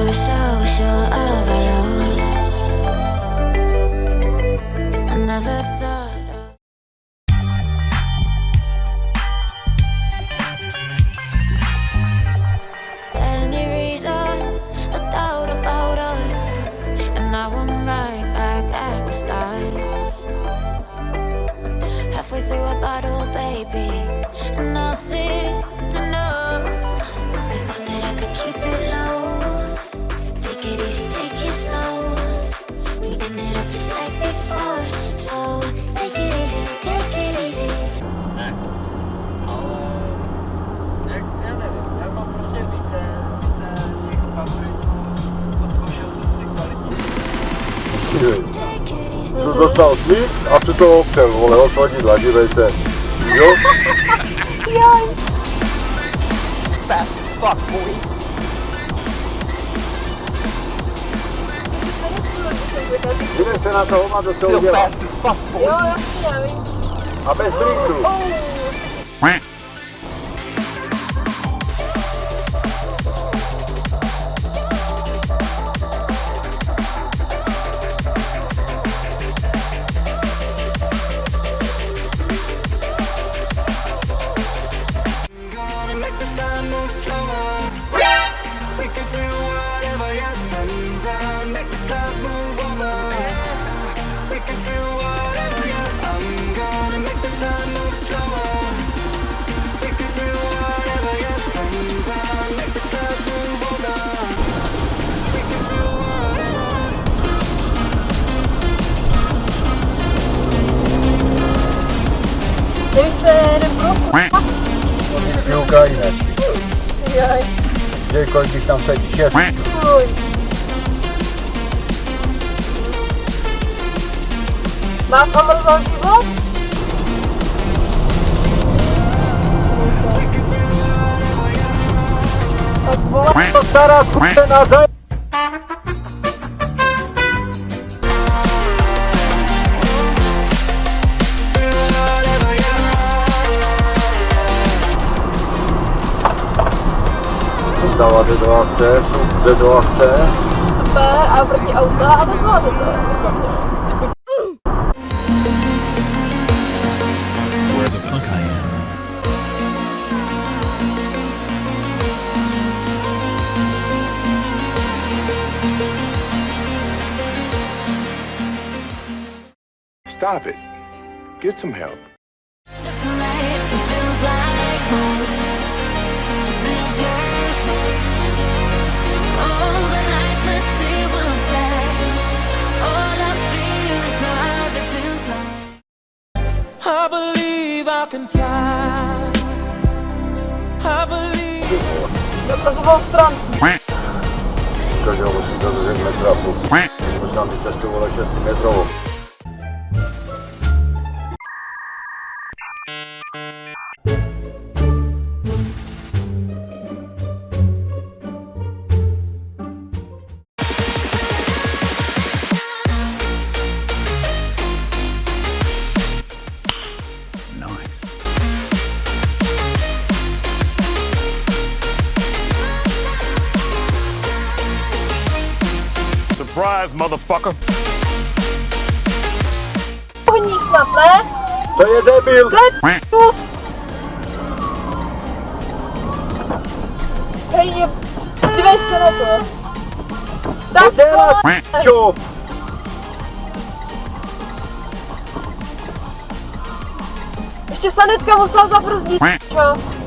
were so sure of our love. I never thought of any reason, a doubt about us, and now I'm right back at the start. Halfway through a bottle, baby, and nothing to know. I thought that I could keep it low. Take it easy, take it slow. We ended up just like before. So take it easy, take it easy. Ne, ale já nevím, já mám prostě více těch favoritů, odzkoušel jsem si kvalitní. Take it easy. Tu dostal slík a tu to opřel, vole, odvodidla, dívejte. Jo? Jaj. Fast as fuck, boy. Dívej se na to, má to co Still udělat. fast as fuck, boy. Jo, jasně, já vím. A bez driftu. Dejte, nebo. Ty Ukrajinec. Jaj. Že kolik bych tam sedí, 6. Uj. Máš omrzlý život? Tak vole, To stará kurvená zaj... Dáváte do akce, jde do akce. super, a proti auta a vezla to. Where the fuck I am. Stop it. Get some help. I believe I can fly. I believe. To jsou stran. Každého musím dodržet metra plus. Možná mi cestu vole 6 metrovou. Surprise, motherfucker. Pohník snad, ne? To je debil! Hej, dívej se na to. Tak děláš, čo? Ještě sanitka musela zabrzdit, čo?